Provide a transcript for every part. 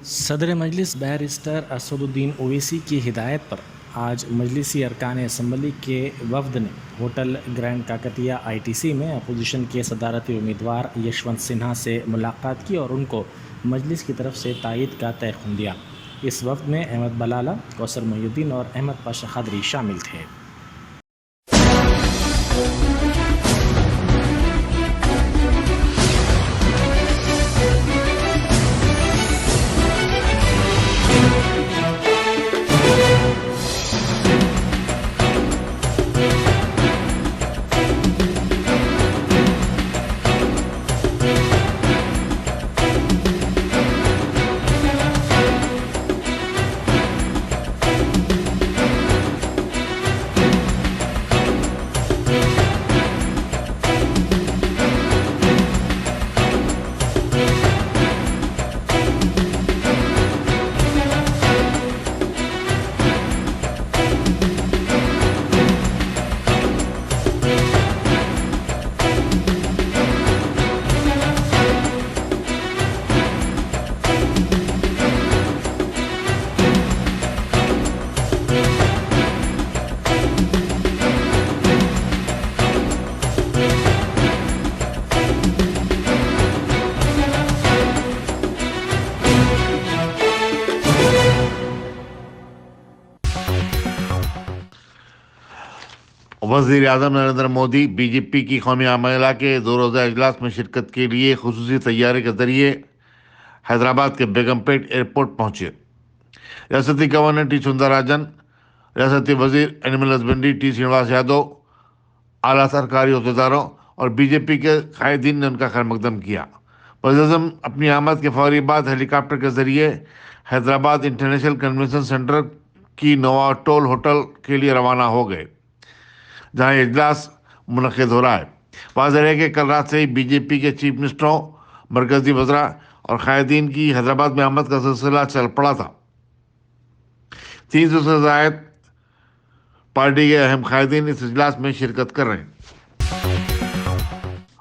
सदर मजलिस बैरिस्टर असदुद्दीन ओवैसी की हिदायत पर आज मजलिसी अरकान असम्बली के वफद ने होटल ग्रैंड काकतिया ITC में अपोजिशन के सदारती उम्मीदवार यशवंत सिन्हा से मुलाकात की और उनको मजलिस की तरफ से तायद का तयख़ुन दिया। इस वफद में अहमद बलाला, कौसर मोहिउद्दीन और अहमद पाशा खदरी शामिल थे। वज़ीर आज़म नरेंद्र मोदी बीजेपी की कौमी अमला के 2 रोज़ा इजलास में शिरकत के लिए खुसूसी तैयारी के जरिए हैदराबाद के बेगमपेट एयरपोर्ट पहुंचे। रियासती गवर्नर टी सुंदरराजन, रियासती वजीर एनिमल हस्बेंड्री टी श्रीनिवास यादव, आला सरकारी अहदेदारों और बीजेपी के कायदीन ने उनका खैरमकदम किया। वज़ीर-ए-आज़म अपनी आमद के फौरी बाद हेलीकॉप्टर के जरिए हैदराबाद इंटरनेशनल कन्वेंशन सेंटर की नोवाटोल होटल के लिए रवाना हो गए, जहां इजलास मुनक़िद हो रहा है। वाज़ेह है कि कल रात से ही बीजेपी के चीफ मिनिस्टरों, मरकजी वज़रा और कायदीन की हैदराबाद में आमद का सिलसिला चल पड़ा था। 300 से ज़ायद पार्टी के अहम कायदीन इस इजलास में शिरकत कर रहे हैं।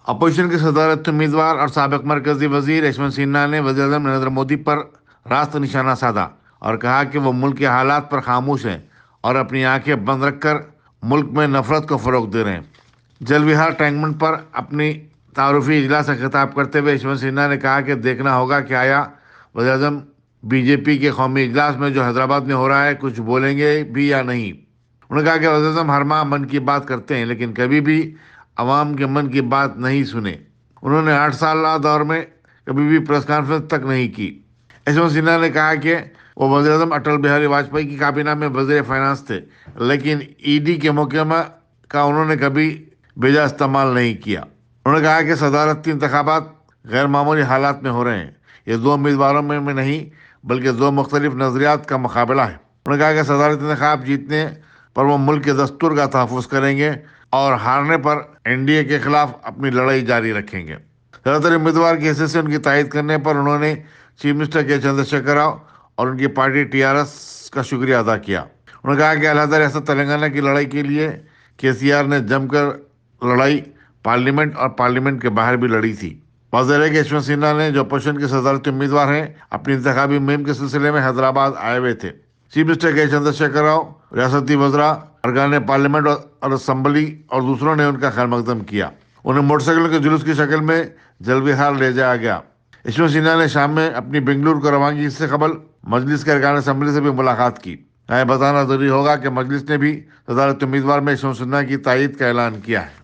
अपोजिशन के सदारत उम्मीदवार और साबिक़ मरकजी वजीर यशवंत सिन्हा ने वज़ीर-ए-आज़म नरेंद्र मोदी पर रास्त निशाना साधा और कहा कि वो मुल्क के हालात पर खामोश हैं और अपनी आंखें बंद रखकर मुल्क में नफरत को फ़रोग दे रहे हैं। जल विहार टैंकमेंट पर अपनी तारुफी इजलास से खिताब करते हुए यशवंत सिन्हा ने कहा कि देखना होगा कि आया वज़ीर-ए-आज़म बीजेपी के कौमी इजलास में जो हैदराबाद में हो रहा है कुछ बोलेंगे भी या नहीं। उन्होंने कहा कि वज़ीर-ए-आज़म हर माह मन की बात करते हैं, लेकिन कभी भी अवाम के मन की बात नहीं सुने। उन्होंने 8 साल दौर में कभी भी प्रेस कॉन्फ्रेंस तक नहीं की। यशवंत सिन्हा ने कहा कि वो वज़ीर-ए-आज़म अटल बिहारी वाजपेयी की काबीना में वज़ीर फाइनेंस थे, लेकिन ED के मुकदमा का उन्होंने कभी बेजा इस्तेमाल नहीं किया। उन्होंने कहा कि सदारती इंतखाबात गैर मामूली हालात में हो रहे हैं। ये 2 उम्मीदवारों में नहीं बल्कि 2 मुख्तलिफ नज़रियात का मुकाबला है। उन्होंने कहा कि सदारती इंतखाब जीतने पर वो मुल्क के दस्तूर का तहफ़्फ़ुज़ करेंगे और हारने पर NDA के खिलाफ अपनी लड़ाई जारी रखेंगे। ज़्यादातर उम्मीदवार की हैसियत से उनकी तायद करने पर उन्होंने चीफ मिनिस्टर के चंद्रशेखर राव और उनकी पार्टी TRS का शुक्रिया अदा किया। उन्होंने कहा कि अलहदा रियासत तेलंगाना की लड़ाई के लिए KCR ने जमकर लड़ाई पार्लियामेंट और पार्लियामेंट के बाहर भी लड़ी थी। वाज़ेह है कि यशवंत सिन्हा ने जो अपोजिशन के सदारती उम्मीदवार हैं अपनी इंतखाबी मुहिम के सिलसिले में हैदराबाद आए हुए थे। चीफ मिनिस्टर के चंद्रशेखर राव, रियासती वज़रा, अरकान पार्लियामेंट और असम्बली और दूसरों ने उनका खैरमकदम किया। उन्हें मोटरसाइकिल के जुलूस की शक्ल में जलविहार ले जाया गया। यशवंत सिन्हा ने शाम में अपनी बेंगलुरु को रवानगी से कबल मजलिस के अरकान असम्बली से भी मुलाकात की। यह बताना जरूरी होगा कि मजलिस ने भी सदारती उम्मीदवार में यशवंत सिन्हा की तायद का ऐलान किया है।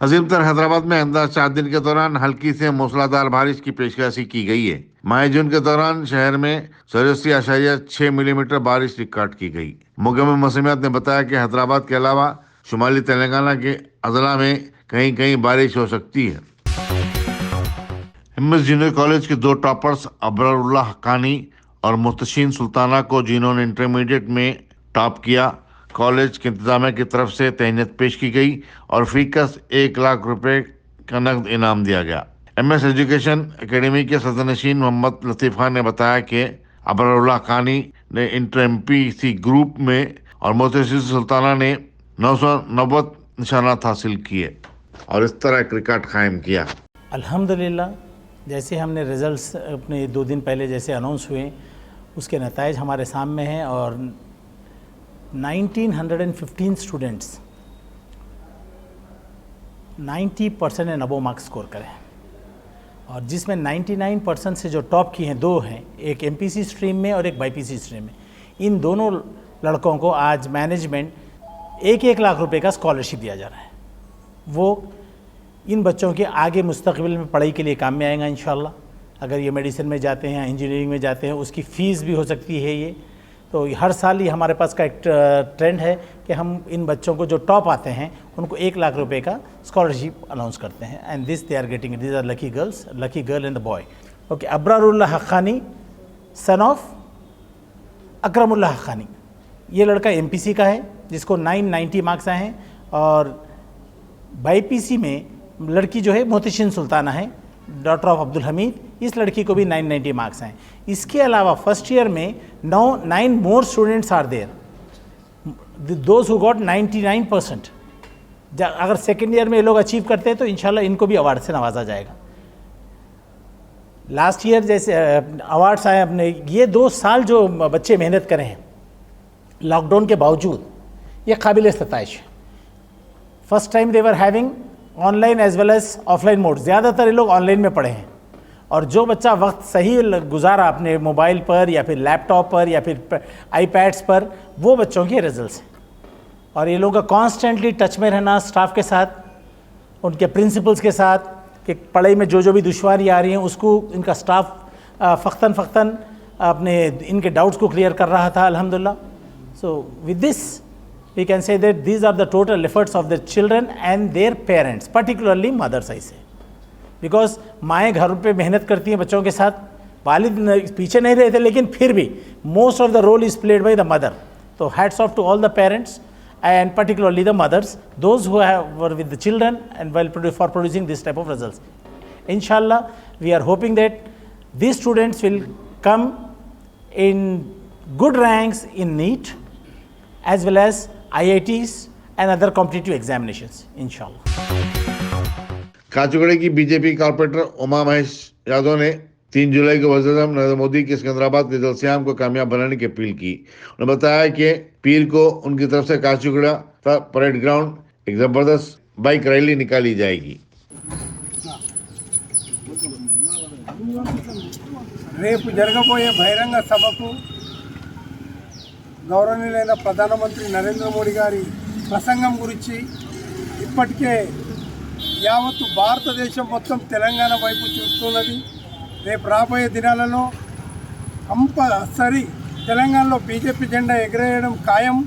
अजीमतर हैदराबाद में आइंदा 4 दिन के दौरान हल्की से मूसलाधार बारिश की पेशकशी की गई है। माह जून के दौरान शहर में 84.6 मिलीमीटर बारिश रिकॉर्ड की गई। महकमा मौसमियात ने बताया कि हैदराबाद के अलावा शुमाली तेलंगाना के अजला में कहीं कहीं बारिश हो सकती है। हिम्मत जूनियर कॉलेज के 2 टॉपर्स अबरारुल्लाह हक्कानी और मुस्तशीन सुल्ताना को, जिन्होंने इंटरमीडिएट में टॉप किया, कॉलेज के इंतजामिया की तरफ से तहनीत पेश की गई और फीकस 1 लाख रुपए का नकद इनाम दिया गया। MS एजुकेशन एकेडमी के सदरनशीन मोहम्मद लतीफ़ खान ने बताया कि अबरारुल्लाह हक्कानी ने इंटर MPC ग्रुप में और मुस्तशीन सुल्ताना ने 990 निशानात हासिल किए और इस तरह एक रिकॉर्ड कायम किया। अल्हम्दुलिल्लाह जैसे हमने रिज़ल्ट्स अपने 2 दिन पहले जैसे अनाउंस हुए, उसके नताइज हमारे सामने हैं और 1915 students 90% and above marks score करें, और जिसमें 99% से जो टॉप की हैं 2 हैं, एक एमपीसी स्ट्रीम में और एक बाईपीसी स्ट्रीम में। इन दोनों लड़कों को आज मैनेजमेंट 1-1 लाख रुपए का स्कॉलरशिप दिया जा रहा है। वो इन बच्चों के आगे मुस्तकबिल में पढ़ाई के लिए काम में आएगा इंशाल्लाह। अगर ये मेडिसिन में जाते हैं, इंजीनियरिंग में जाते हैं, उसकी फ़ीस भी हो सकती है ये। तो हर साल ही हमारे पास का एक ट्रेंड है कि हम इन बच्चों को जो टॉप आते हैं उनको 1 लाख रुपए का स्कॉलरशिप अनाउंस करते हैं। And this they are getting it, this are lucky girls, lucky girl and the boy. Okay, Abrarullah Haqqani son of Akramullah Haqqani, ये लड़का एमपीसी का है जिसको 990 मार्क्स आए हैं, और बाईपीसी में लड़की जो है मोहतशिन सुल्ताना है, डॉटर ऑफ अब्दुल हमीद, इस लड़की को भी 990 मार्क्स हैं। इसके अलावा फर्स्ट ईयर में 9 more students are there, those who got 99%। अगर सेकेंड ईयर में ये लोग अचीव करते हैं तो इंशाल्लाह इनको भी अवार्ड से नवाजा जाएगा। लास्ट ईयर जैसे अवार्ड्स आए अपने, ये 2 साल जो बच्चे मेहनत करें हैं लॉकडाउन के बावजूद, ये काबिल सताइश है। First time they were having online as well as offline mode, ज़्यादातर ये लोग ऑनलाइन में पढ़े हैं, और जो बच्चा वक्त सही गुजारा अपने मोबाइल पर या फिर लैपटॉप पर या फिर आईपैड्स पर, वो बच्चों के रिजल्ट्स हैं। और ये लोगों का कॉन्स्टेंटली टच में रहना स्टाफ के साथ, उनके प्रिंसिपल्स के साथ, कि पढ़ाई में जो भी दुश्वारी आ रही हैं उसको इनका स्टाफ फ़क्तन अपने इनके डाउट्स को क्लियर कर रहा था अल्हम्दुलिल्लाह। So with this we can say that these are the total efforts of the children and their parents, particularly mothers I say, because माएँ घर पे मेहनत करती हैं बच्चों के साथ, वालिद पीछे नहीं रहते, लेकिन फिर भी most of the role is played by the mother. So hats off to all the parents and particularly the mothers, those who were with the children and for producing this type of results. Inshallah, we are hoping that these students will come in good ranks in NEET as well as IITs and other competitive examinations, inshallah. काचुगड़े की BJP corporator Uma Mahesh Yadav ने 3 जुलाई को वज़ीर-ए-आज़म नरेंद्र मोदी के सिकंदराबाद के जलसियाम को कामयाब बनाने की अपील की। उन्होंने बताया कि पीर को उनकी तरफ से काचुगड़ा परेड ग्राउंड एक जबरदस्त बाइक रैली निकाली जाएगी। రేపు జరగబోయే బహిరంగ సభకు గౌరవనీయులైన ప్రధానమంత్రి నరేంద్ర మోడీ గారి ప్రసంగం గురించి ఇప్పటికే యావత్తు భారతదేశం మొత్తం తెలంగాణ వైపు చూస్తున్నది. రేపు రాబోయే దినాలలో కంపల్సరీ తెలంగాణలో బీజేపీ జెండా ఎగరేయడం ఖాయం.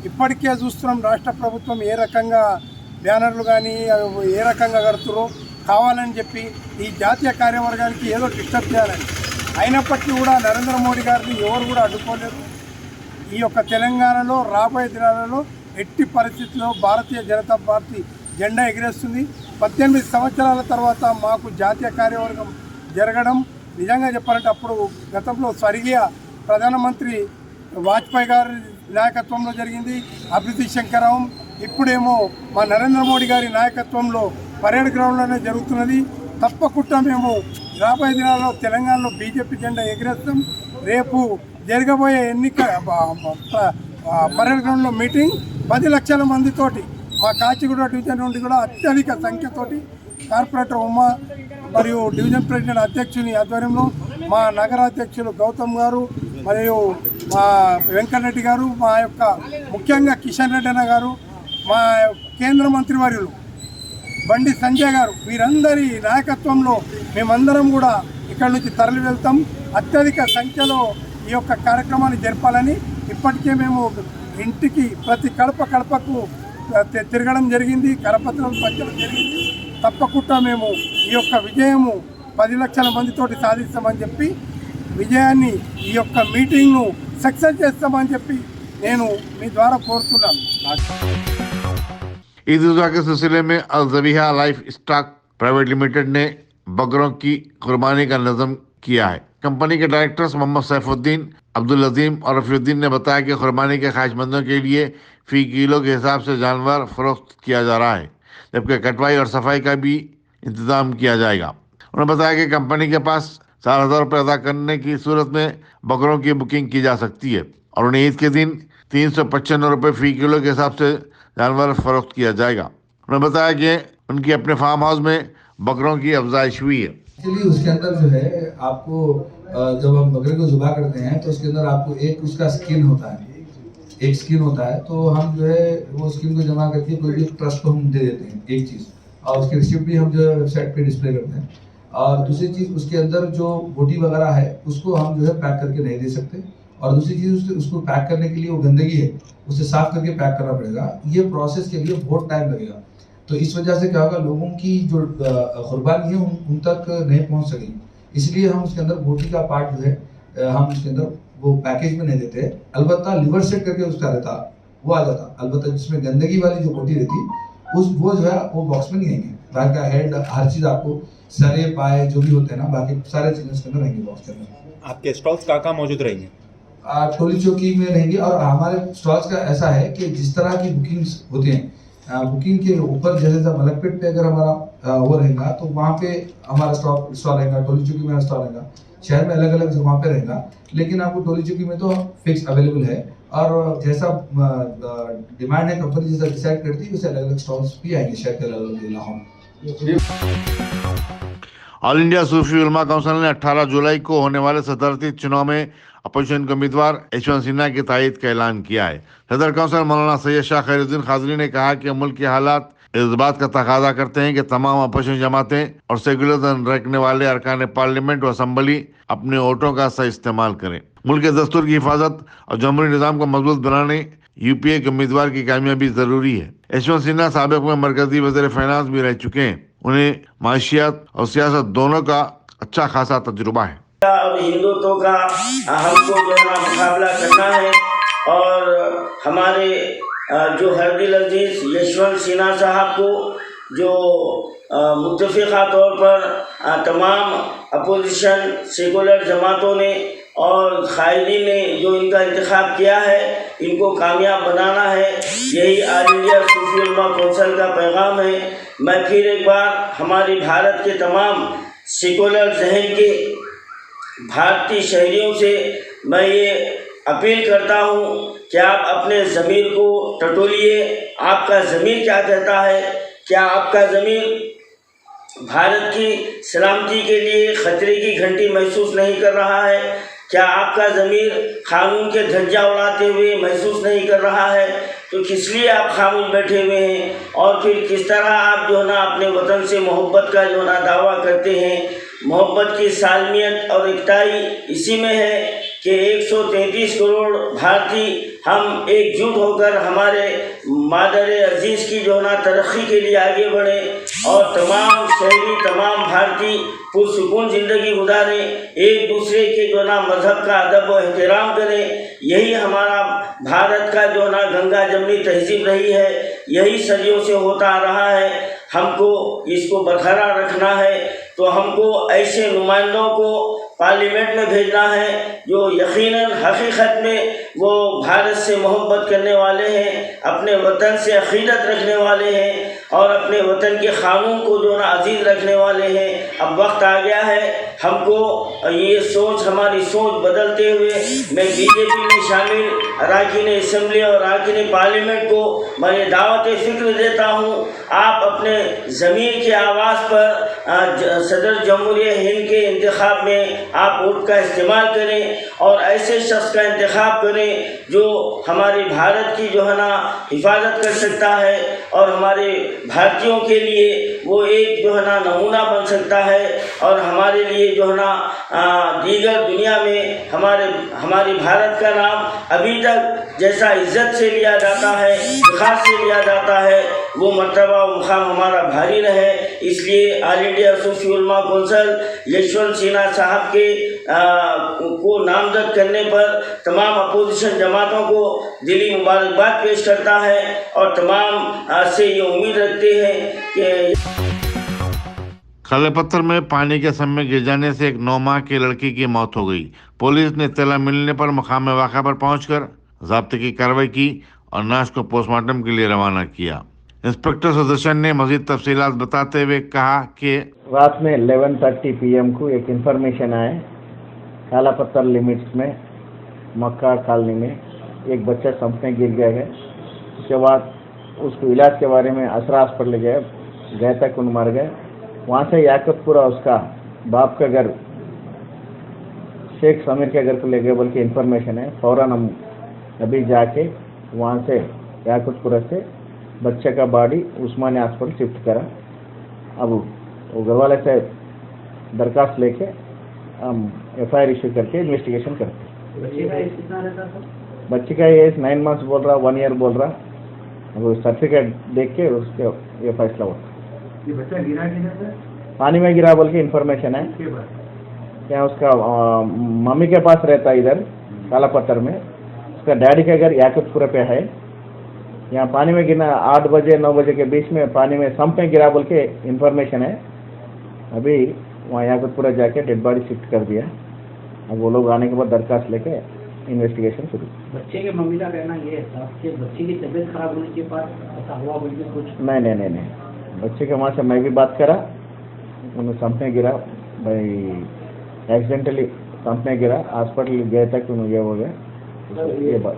ఇప్పటికే చూస్తున్నాం రాష్ట్ర ప్రభుత్వం ఏ రకంగా బ్యానర్లు కానీ ఏ రకంగా కడుతురో, కావాలని చెప్పి ఈ జాతీయ కార్యవర్గానికి ఏదో డిస్టర్బ్ చేయాలని. అయినప్పటికీ కూడా నరేంద్ర మోడీ గారిని ఎవరు కూడా అడ్డుకోలేరు. ఈ యొక్క తెలంగాణలో రాబోయే దినాలలో ఎట్టి పరిస్థితుల్లో భారతీయ జనతా పార్టీ జెండా ఎగిరేస్తుంది. 18 సంవత్సరాల తర్వాత మాకు జాతీయ కార్యవర్గం జరగడం నిజంగా చెప్పాలంటే అప్పుడు గతంలో స్వర్గీయ ప్రధానమంత్రి వాజ్పేయి గారి నాయకత్వంలో జరిగింది అభివృద్ధి శంకరరావు. ఇప్పుడేమో మా నరేంద్ర మోడీ గారి నాయకత్వంలో పరేడ్ గ్రౌండ్లోనే జరుగుతున్నది. తప్పకుండా మేము రాబోయే దినాల్లో తెలంగాణలో బీజేపీ జెండా ఎగిరేస్తాం. రేపు జరగబోయే ఎన్నిక పరేడ్ గ్రౌండ్లో మీటింగ్ 10 లక్షల మందితోటి మా కాచిగూడ డివిజన్ నుండి కూడా అత్యధిక సంఖ్యతోటి కార్పొరేటర్ ఉమా మరియు డివిజన్ ప్రెసిడెంట్ అధ్యక్షుని ఆధ్వర్యంలో మా నగరాధ్యక్షులు గౌతమ్ గారు మరియు మా వెంకటరెడ్డి గారు, మా యొక్క ముఖ్యంగా కిషన్ రెడ్డి అన్న గారు, మా కేంద్ర మంత్రివర్యులు బండి సంజయ్ గారు, వీరందరి నాయకత్వంలో మేమందరం కూడా ఇక్కడ నుంచి తరలి వెళ్తాం. అత్యధిక సంఖ్యలో ఈ యొక్క కార్యక్రమాన్ని జరపాలని ఇప్పటికే మేము ఇంటికి ప్రతి కడపకు తిరగడం జరిగింది, కరపత్రం పంచడం జరిగింది. తప్పకుండా మేము ఈ యొక్క విజయము 10 లక్షల మందితోటి సాధిస్తామని చెప్పి, విజయాన్ని ఈ యొక్క మీటింగ్ను సక్సెస్ చేస్తామని చెప్పి నేను మీ ద్వారా కోరుతున్నాను. ईद उज़ा के सिलसिले में अल ज़बीहा लाइफ स्टॉक प्राइवेट लिमिटेड ने बकरों की कुर्बानी का नज़म किया है। कंपनी के डायरेक्टर्स मोहम्मद सैफुद्दीन, अब्दुल अजीम और रफीउद्दीन ने बताया कि कुर्बानी के ख्वाहिशमंदों के लिए फ़ी किलो के हिसाब से जानवर फरोख्त किया जा रहा है, जबकि कटवाई और सफाई का भी इंतज़ाम किया जाएगा। उन्होंने बताया कि कंपनी के पास 4,000 रुपये अदा करने की सूरत में बकरों की बुकिंग की जा सकती है और उन्हें ईद के दिन 395 रुपये फी किलो के हिसाब से जानवर फरोख्त किया जाएगा। उन्होंने बताया कि उनकी अपने फार्म हाउस में बकरों की अफजाइश हुई है। एक्चुअली उसके अंदर जो है आपको जब हम बकरे को ज़ुबा करते हैं तो उसके अंदर आपको एक उसका स्किन होता है, एक स्किन होता है, तो हम जो है वो स्किन को जमा करके कोई भी ट्रस्ट को हम दे देते हैं एक चीज़, और उसकी रिसिप्ट भी हम जो है वेबसाइट पे डिस्प्ले करते हैं। और दूसरी चीज़ उसके अंदर जो बोटी वगैरह है उसको हम जो है पैक करके नहीं दे सकते, और दूसरी चीज़ उसको पैक करने के लिए वो गंदगी है उसे साफ करके पैक करना पड़ेगा। ये प्रोसेस के लिए बहुत टाइम लगेगा, तो इस वजह से क्या होगा, लोगों की जो कुर्बानी है उन तक नहीं पहुंच सकेगी। इसलिए हम उसके अंदर बोटी का पार्ट जो है हम उसके अंदर वो पैकेज में नहीं देते। अलबत्ता लिवर सेट करके उसका रहता वो आ जाता, अलबत्ता जिसमें गंदगी वाली जो बोटी रहती वो जो है वो बॉक्स में नहीं आएंगे। बाहर का हेड हर चीज़ आपको सरे पाए जो भी होते हैं ना, बाकी सारे चीज़ें उसके अंदर रहेंगे बॉक्स के अंदर। आपके स्टॉल्स कहाँ मौजूद रहेंगे? टोली चौकी में रहेंगे, और हमारे स्टॉल्स का ऐसा है कि जिस तरह की बुकिंग्स होती हैं, बुकिंग के ऊपर जैसे मलकपेट पे अगर हमारा वो रहेगा तो वहाँ पे हमारा स्टॉल रहेगा, टोली चौकी में स्टॉल रहेगा, शहर में अलग अलग जगहों पे रहेगा, लेकिन आपको टोली चौकी में तो फिक्स अवेलेबल है, और जैसा डिमांड है कंपनी जैसा डिसाइड करती है वैसे अलग अलग स्टॉल्स भी आएंगे शहर के अलग अलग इलाकों में। ऑल इंडिया सूफी उलमा काउंसिल ने 18 जुलाई को होने वाले सदरती चुनाव में अपोजिशन के उम्मीदवार यशवंत सिन्हा की तायद का ऐलान किया है। सदर काउंसिल मौलाना सैयद शाह खैरुद्दीन खाजरी ने कहा कि मुल्क के हालात इस बात का तकाजा करते हैं कि तमाम अपोजिशन जमातें और सेकुलर रखने वाले अरकान पार्लियामेंट और असम्बली अपने वोटों का सही इस्तेमाल करें। मुल्क के दस्तूर की हिफाजत और जमहूरी निज़ाम को मजबूत बनाने यूपीए के उम्मीदवार की कामयाबी जरूरी है। यशवंत सिन्हा साबिक में मरकजी वज़ीर फाइनेंस भी रह चुके हैं, उन्हें माशियात और सियासत दोनों का अच्छा खासा तजुर्बा है। और हिंदुत्व का हमको जो है ना मुकाबला करना है, और हमारे जो हरदिल अजीज यशवंत सिन्हा साहब को जो मुत्तफ़िक़ा तौर पर तमाम अपोजिशन सेकुलर जमातों ने और कायदीन ने जो इनका इंतखाब किया है, इनको कामयाब बनाना है, यही ऑल इंडिया सूफी उलमा काउंसिल का पैगाम है। मैं फिर एक बार हमारे भारत के तमाम सेकुलर जहन के भारतीय शहरियों से मैं ये अपील करता हूँ कि आप अपने ज़मीर को टटोलिए। आपका ज़मीर क्या कहता है? क्या आपका ज़मीर भारत की सलामती के लिए ख़तरे की घंटी महसूस नहीं कर रहा है? क्या आपका ज़मीर कानून के धज्जा उड़ाते हुए महसूस नहीं कर रहा है? तो किस लिए आप खामोश बैठे हुए हैं? और फिर किस तरह आप जो है ना अपने वतन से मोहब्बत का जो है ना दावा करते हैं? मोहब्बत की सालमियत और एकताई इसी में है कि 133 करोड़ भारतीय हम एकजुट होकर हमारे मादर अजीज़ की जो है ना तरक्की के लिए आगे बढ़ें और तमाम शहरी तमाम भारतीय पुरसुकून ज़िंदगी गुजारें, एक दूसरे के जो ना मज़हब का अदब व एहतराम करें। यही हमारा भारत का जो ना गंगा जमनी तहजीब रही है, यही सदियों से होता आ रहा है। हमको इसको बरकरार रखना है, तो हमको ऐसे नुमाइंदों को पार्लियामेंट में भेजना है जो यकीनन हकीकत में वो भारत से मोहब्बत करने वाले हैं, अपने वतन से अक़ीदत रखने वाले हैं और अपने वतन के क़ानून को जो ना अजीज़ रखने वाले हैं। अब वक्त आ गया है हमको ये सोच, हमारी सोच बदलते हुए मैं बीजेपी में शामिल अरकान असम्बली और अरकान पार्लियामेंट को मैं ये दावत फ़िक्र देता हूँ, आप अपने ज़मीर की आवाज़ पर सदर जमहूरिया हिंद के इंतखाब में आप वोट का इस्तेमाल करें और ऐसे शख्स का इंतखाब करें जो हमारे भारत की जो है ना हिफाजत कर सकता है और हमारे भारतीयों के लिए वो एक जो है ना नमूना बन सकता है और हमारे लिए जो है ना दीगर दुनिया में हमारे भारत का नाम अभी तक जैसा इज़्ज़त से लिया जाता है, ख़ास से लिया जाता है, वो मर्तबा व मुकाम हमारा भारी रहे। इसलिए ऑल इंडिया सूफी उलमा काउंसिल यशवंत सिन्हा साहब के को नामजद करने पर तमाम अपोजिशन जमातों को दिली मुबारकबाद पेश करता है और तमाम से ये उम्मीद रखते हैं कि काले पत्थर में पानी के सम में गिर जाने से एक 9 माह की लड़की की मौत हो गई। पुलिस ने इत्तला मिलने पर मकाम वाक़ा पर पहुंचकर ज़ाब्ते की कार्रवाई की और लाश को पोस्टमार्टम के लिए रवाना किया। इंस्पेक्टर सुदर्शन ने मज़ीद तफसीलात बताते हुए कहा कि रात में 11:30 PM को एक इन्फॉर्मेशन आए कालापत्थर लिमिट्स में मक्का कॉलोनी में एक बच्चा समुद्र में गिर गया है। उसके बाद उसको इलाज के बारे में असरा हॉस्पिटल गए तक उन मर गए। वहाँ से याकतपुरा उसका बाप का घर शेख समीर के घर को ले गए बोल के इन्फॉर्मेशन है। फौरन हम अभी जाके वहाँ से याकतपुरा से बच्चे का बॉडी उस्मानिया हॉस्पिटल शिफ्ट करा। अब वो घर वाले से दरखास्त लेके हम FIR इशू करके इन्वेस्टिगेशन करते हैं। बच्चे का एज 9 months बोल रहा, 1 year बोल रहा। वो सर्टिफिकेट देख के उसके ये फैसला होता। ये बच्चा गिरा किधर से? पानी में गिरा बोल के इन्फॉर्मेशन है। क्या उसका मम्मी के पास रहता है इधर कालापत्थर में। उसका डैडी का घर याकतपुरा पे है। यहाँ पानी में गिरा 8 बजे 9 बजे के बीच में पानी में सम्प में गिरा बोल के इन्फॉर्मेशन है। अभी वहाँ याकतपुरा जाके डेड बॉडी शिफ्ट कर दिया। अब वो लोग आने के बाद दरखास्त लेके इन्वेस्टिगेशन शुरू। बच्चे के मम्मी का कहना ये था कि बच्चे की तबीयत खराब होने के बाद ऐसा हुआ बोल के कुछ नहीं। बच्चे के माँ से मैं भी बात करा। उन्हें सम्प में गिरा भाई, एक्सीडेंटली सम्प में गिरा। हॉस्पिटल गए तक उन्हें ये हो गया ये बात।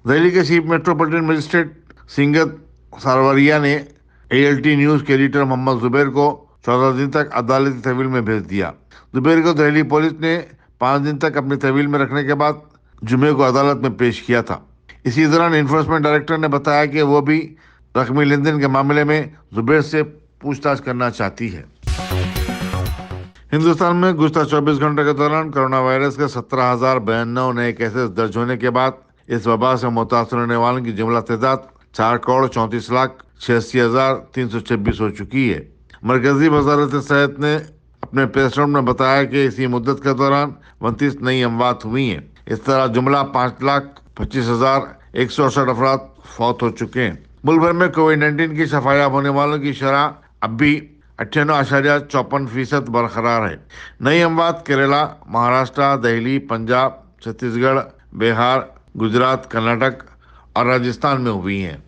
दिल्ली के चीफ मेट्रोपॉलिटन मजिस्ट्रेट सिंगत सारवरिया ने ALT न्यूज के एडिटर मोहम्मद जुबैर को 14 दिन तक अदालती तहवील में भेज दिया। जुबैर को दिल्ली पुलिस ने 5 दिन तक अपनी तहवील में रखने के बाद जुमे को अदालत में पेश किया था। इसी दौरान इन्फोर्समेंट डायरेक्टर ने बताया कि वो भी रकमी लेन देन के मामले में जुबैर से पूछताछ करना चाहती है। हिंदुस्तान में गुज़श्ता 24 घंटे के दौरान कोरोना वायरस के 17,092 नए केसेस दर्ज होने के बाद इस वबा से मुतासर होने वालों की जुमला तादाद 4,34,86,326 हो चुकी है। मरकजी वजारत सेहत ने अपने प्रेस नोट में बताया कि इसी मुद्दत के दौरान 29 नई अमवात हुई हैं। इस तरह जुमला 5,25,168 अफराद फौत हो चुके हैं। मुल्क भर में कोविड-19 की शफायाब होने वालों की शरह अब भी 98.54% बरकरार है। नई अमवात केरला, महाराष्ट्र, दिल्ली, पंजाब, छत्तीसगढ़, बिहार, गुजरात, कर्नाटक और राजस्थान में हुई हैं।